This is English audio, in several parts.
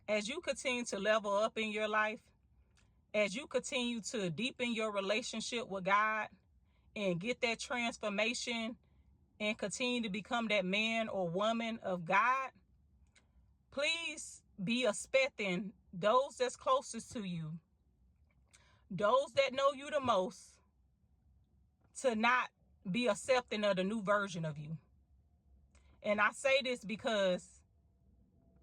as you continue to level up in your life, as you continue to deepen your relationship with God and get that transformation and continue to become that man or woman of God, please be expecting those that's closest to you, those that know you the most, to not be accepting of the new version of you. And I say this because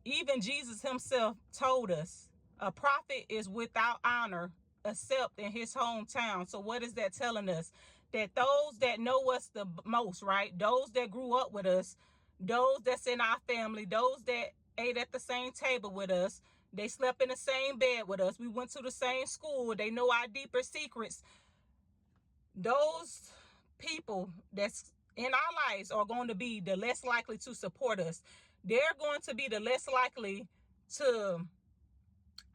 even Jesus himself told us a prophet is without honor except in his hometown. So what is that telling us? That those that know us the most, right? Those that grew up with us, those that's in our family, those that ate at the same table with us, they slept in the same bed with us, we went to the same school, they know our deeper secrets. Those people that's in our lives are going to be the less likely to support us. They're going to be the less likely to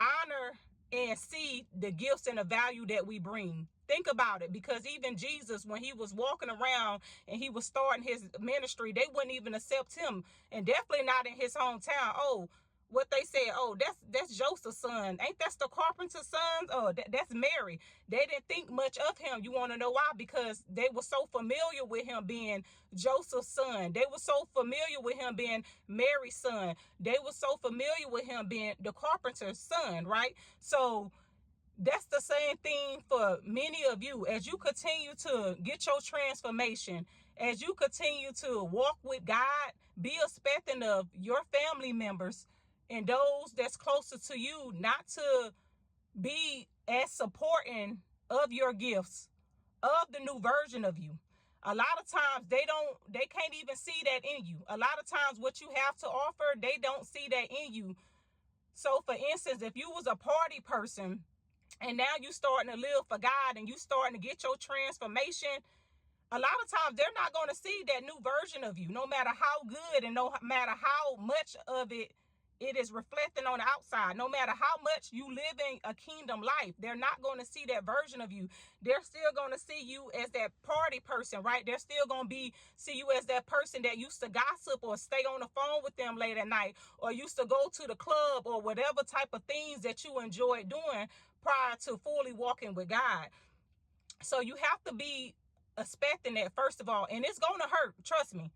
honor and see the gifts and the value that we bring. Think about it, because even Jesus, when he was walking around and he was starting his ministry, they wouldn't even accept him, and definitely not in his hometown. Oh, what they said, oh, that's Joseph's son. Ain't that the carpenter's son? Oh, that's Mary. They didn't think much of him. You want to know why? Because they were so familiar with him being Joseph's son. They were so familiar with him being Mary's son. They were so familiar with him being the carpenter's son, right? So that's the same thing for many of you. As you continue to get your transformation, as you continue to walk with God, be expecting of your family members and those that's closer to you not to be as supporting of your gifts, of the new version of you. A lot of times they can't even see that in you. A lot of times what you have to offer, they don't see that in you. So for instance, if you was a party person and now you starting to live for God and you starting to get your transformation, a lot of times they're not going to see that new version of you, no matter how good and no matter how much of it is reflecting on the outside. No matter how much you live in a kingdom life, they're not going to see that version of you. They're still going to see you as that party person, right? They're still going to see you as that person that used to gossip or stay on the phone with them late at night, or used to go to the club, or whatever type of things that you enjoyed doing prior to fully walking with God. So you have to be expecting that, first of all, and it's going to hurt, trust me,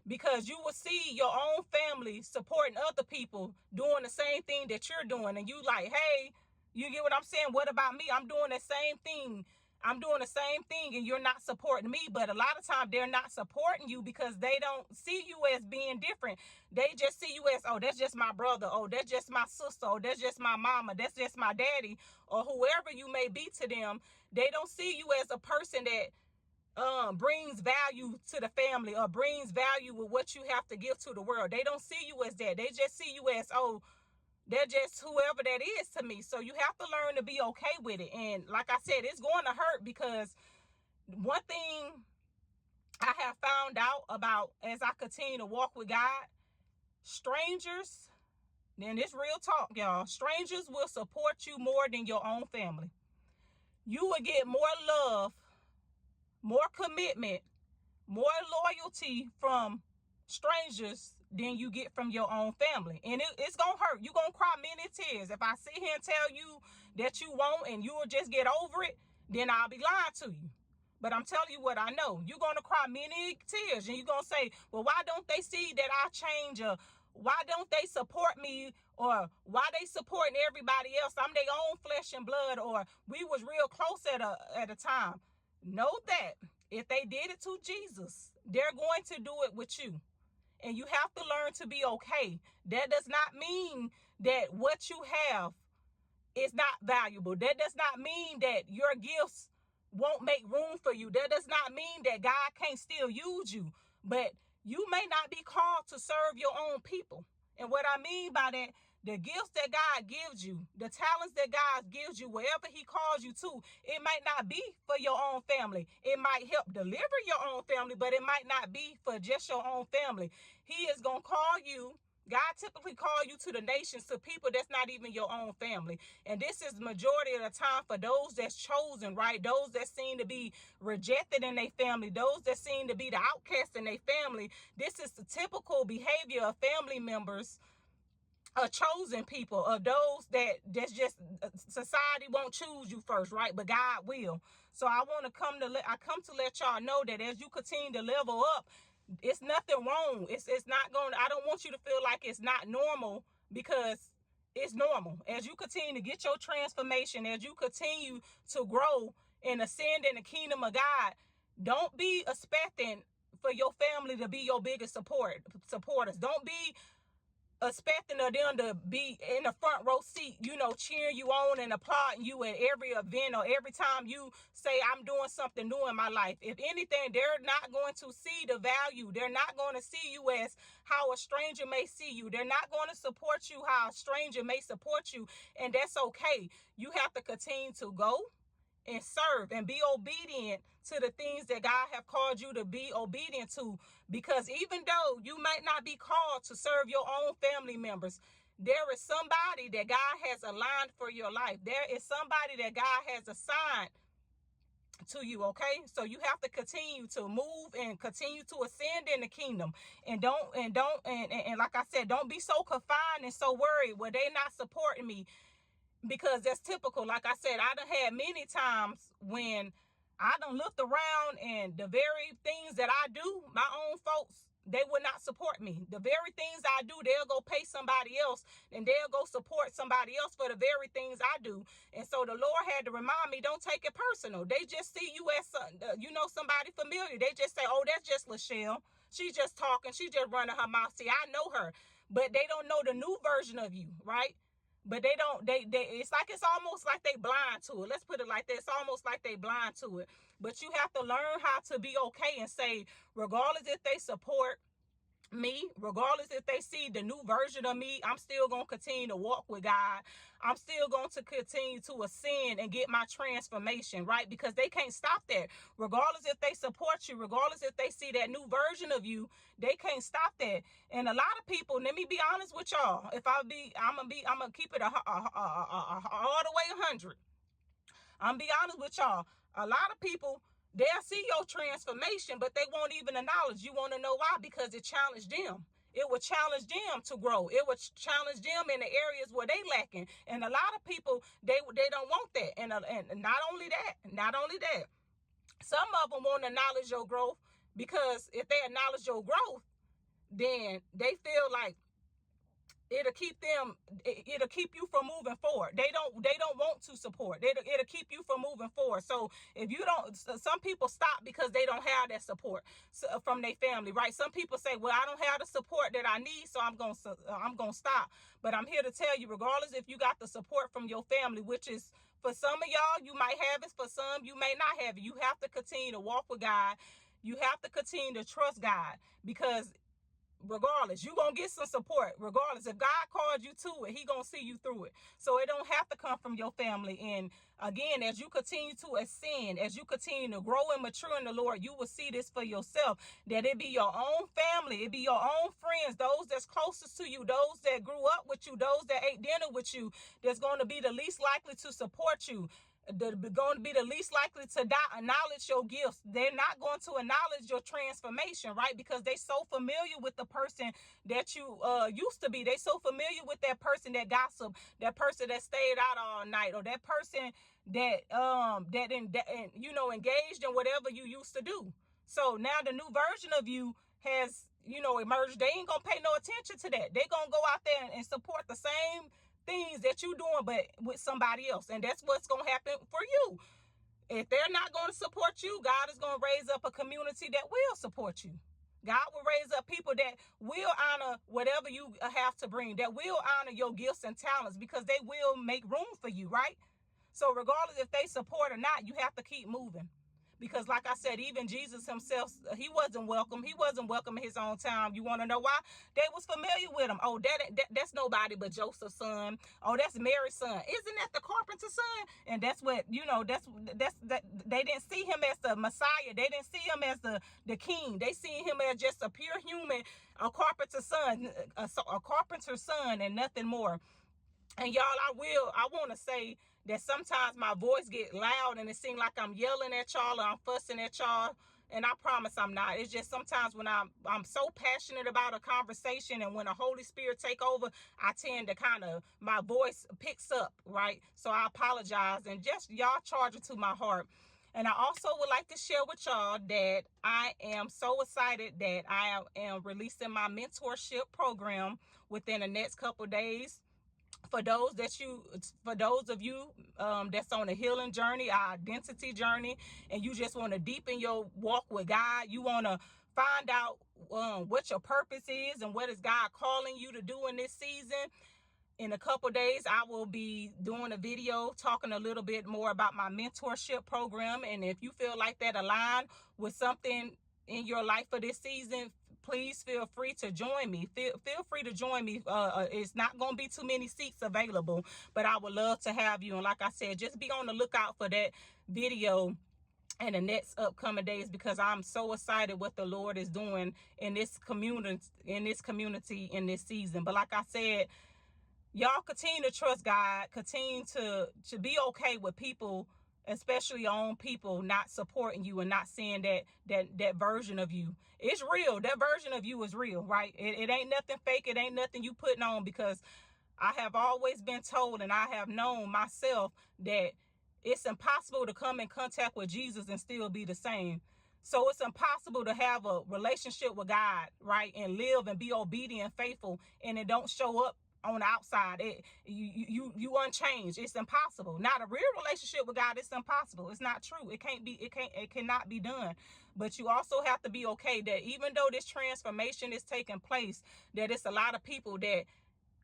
because you will see your own family supporting other people doing the same thing that you're doing, and you like, hey, you get what I'm saying? What about me? I'm doing the same thing. I'm doing the same thing, and you're not supporting me. But a lot of times they're not supporting you because they don't see you as being different. They just see you as, oh, that's just my brother. Oh, that's just my sister. Oh, that's just my mama. That's just my daddy, or whoever you may be to them. They don't see you as a person that brings value to the family, or brings value with what you have to give to the world. They don't see you as that. They just see you as, oh, they're just whoever that is to me. So you have to learn to be okay with it. And like I said, it's going to hurt, because one thing I have found out about as I continue to walk with God, strangers, and it's real talk, y'all, strangers will support you more than your own family. You will get more love, more commitment, more loyalty from strangers than you get from your own family. And it's gonna hurt. You're gonna cry many tears. If I sit here and tell you that you won't and you'll just get over it, then I'll be lying to you. But I'm telling you what I know. You're gonna cry many tears, and you're gonna say, well, why don't they see that I change? Or why don't they support me? Or why they supporting everybody else? I'm their own flesh and blood, or we was real close at a time. Know that if they did it to Jesus, they're going to do it with you. And you have to learn to be okay. That does not mean that what you have is not valuable. That does not mean that your gifts won't make room for you. That does not mean that God can't still use you. But you may not be called to serve your own people. And what I mean by that, the gifts that God gives you, the talents that God gives you, wherever he calls you to, it might not be for your own family. It might help deliver your own family, but it might not be for just your own family. He is going to call you. God typically call you to the nations, to people that's not even your own family. And this is the majority of the time for those that's chosen, right? Those that seem to be rejected in their family, those that seem to be the outcast in their family. This is the typical behavior of family members a chosen people, of those that's just society won't choose you first, right? But God will. So I want to come to let y'all know that as you continue to level up, it's nothing wrong. It's not going. I don't want you to feel like it's not normal, because it's normal. As you continue to get your transformation, as you continue to grow and ascend in the kingdom of God, don't be expecting for your family to be your biggest supporters. Don't be expecting of them to be in the front row seat, cheering you on and applauding you at every event or every time you say, I'm doing something new in my life. If anything, they're not going to see the value. They're not going to see you as how a stranger may see you. They're not going to support you how a stranger may support you. And that's okay. You have to continue to go and serve and be obedient to the things that God have called you to be obedient to. Because even though you might not be called to serve your own family members, there is somebody that God has aligned for your life. There is somebody that God has assigned to you, okay? So you have to continue to move and continue to ascend in the kingdom. And like I said, don't be so confined and so worried, well, they not supporting me. Because that's typical. Like I said, I done had many times when I done looked around and the very things that I do, my own folks, they would not support me. The very things I do, they'll go pay somebody else and they'll go support somebody else for the very things I do. And so the Lord had to remind me, don't take it personal. They just see you as somebody familiar. They just say, oh, that's just Lashelle. She's just talking. She just running her mouth. See, I know her. But they don't know the new version of you, right? But it's almost like they blind to it. Let's put it like that. It's almost like they blind to it. But you have to learn how to be okay and say, regardless if they support me, regardless if they see the new version of me, I'm still going to continue to walk with God. I'm still going to continue to ascend and get my transformation, right? Because they can't stop that. Regardless if they support you, regardless if they see that new version of you, they can't stop that. And a lot of people, let me be honest with y'all. I'm gonna keep it all the way 100. I'm be honest with y'all. A lot of people, they'll see your transformation, but they won't even acknowledge. You want to know why? Because it challenged them. It would challenge them to grow. It would challenge them in the areas where they lacking. And a lot of people, they don't want that. And not only that, some of them won't acknowledge your growth, because if they acknowledge your growth, then they feel like it'll keep you from moving forward. They don't want to support. It'll keep you from moving forward. So if you don't, some people stop because they don't have that support from their family, right? Some people say, well, I don't have the support that I need, so I'm going to stop. But I'm here to tell you, regardless if you got the support from your family, which is, for some of y'all, you might have it. For some, you may not have it. You have to continue to walk with God. You have to continue to trust God, because regardless, you're going to get some support. Regardless, if God called you to it, he going to see you through it. So it don't have to come from your family. And again, as you continue to ascend, as you continue to grow and mature in the Lord, you will see this for yourself, that it be your own family, it be your own friends, those that's closest to you, those that grew up with you, those that ate dinner with you, that's going to be the least likely to support you. They're going to be the least likely to acknowledge your gifts. They're not going to acknowledge your transformation, right? Because they're so familiar with the person that you used to be. They're so familiar with that person that gossiped, that person that stayed out all night, or that person that engaged in whatever you used to do. So now the new version of you has emerged. They ain't gonna pay no attention to that. They're gonna go out there and support the same things that you doing, but with somebody else. And that's what's going to happen for you. If they're not going to support you, God is going to raise up a community that will support you. God will raise up people that will honor whatever you have to bring, that will honor your gifts and talents, because they will make room for you, right? So regardless if they support or not, you have to keep moving. Because like I said, even Jesus himself, he wasn't welcome. He wasn't welcome in his own town. You want to know why? They was familiar with him. Oh, that's nobody but Joseph's son. Oh, that's Mary's son. Isn't that the carpenter's son? And that's what, they didn't see him as the Messiah. They didn't see him as the king. They see him as just a pure human, a carpenter's son, a carpenter's son, and nothing more. And y'all, I want to say that sometimes my voice get loud and it seems like I'm yelling at y'all or I'm fussing at y'all. And I promise I'm not. It's just sometimes when I'm so passionate about a conversation, and when the Holy Spirit take over, I tend to kind of, my voice picks up, right? So I apologize, and just y'all charge it to my heart. And I also would like to share with y'all that I am so excited that I am releasing my mentorship program within the next couple days. For those of you that's on a healing journey, our identity journey, and you just want to deepen your walk with God, you want to find out what your purpose is and what is God calling you to do in this season. In a couple days, I will be doing a video talking a little bit more about my mentorship program. And if you feel like that align with something in your life for this season, please feel free to join me. Feel free to join me. It's not going to be too many seats available, but I would love to have you. And like I said, just be on the lookout for that video in the next upcoming days, because I'm so excited what the Lord is doing in this community, in this season. But like I said, y'all continue to trust God, continue to be okay with people, especially your own people, not supporting you and not seeing that version of you. It's real. That version of you is real, right? It ain't nothing fake. It ain't nothing you putting on, because I have always been told, and I have known myself, that it's impossible to come in contact with Jesus and still be the same. So it's impossible to have a relationship with God, right, and live and be obedient and faithful, and it don't show up on the outside. You unchanged. It's impossible. Not a real relationship with God. It's impossible. It's not true. It cannot be done. But you also have to be okay that even though this transformation is taking place, that it's a lot of people that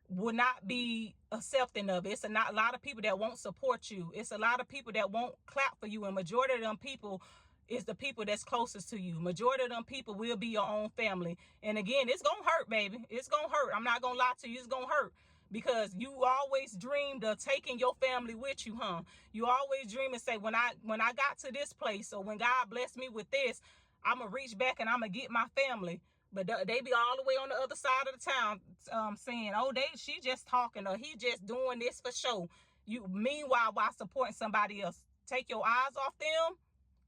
will not be accepting of it. It's a lot of people that won't support you. It's a lot of people that won't clap for you. And majority of them people is the people that's closest to you. Majority of them people will be your own family. And again, it's going to hurt, baby. It's going to hurt. I'm not going to lie to you. It's going to hurt, because you always dreamed of taking your family with you, huh? You always dream and say, when I got to this place, or when God blessed me with this, I'm going to reach back and I'm going to get my family. But they be all the way on the other side of the town saying, oh, she just talking, or he just doing this for show. Meanwhile, while supporting somebody else, take your eyes off them.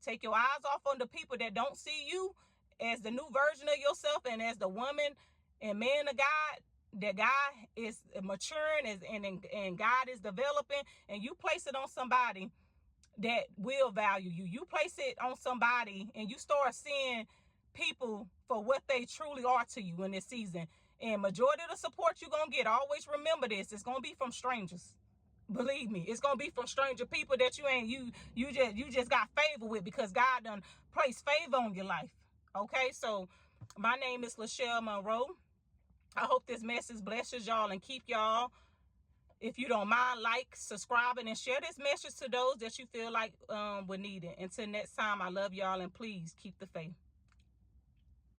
Take your eyes off on the people that don't see you as the new version of yourself, and as the woman and man of God that God is maturing and God is developing, and you place it on somebody that will value you. You place it on somebody and you start seeing people for what they truly are to you in this season. And majority of the support you're going to get, always remember this, it's going to be from strangers. Believe me, it's gonna be from stranger people that you just got favor with, because God done placed favor on your life. Okay, so my name is Lashelle Monroe. I hope this message blesses y'all and keep y'all. If you don't mind, like, subscribing, and share this message to those that you feel like would need it. Until next time, I love y'all, and please keep the faith.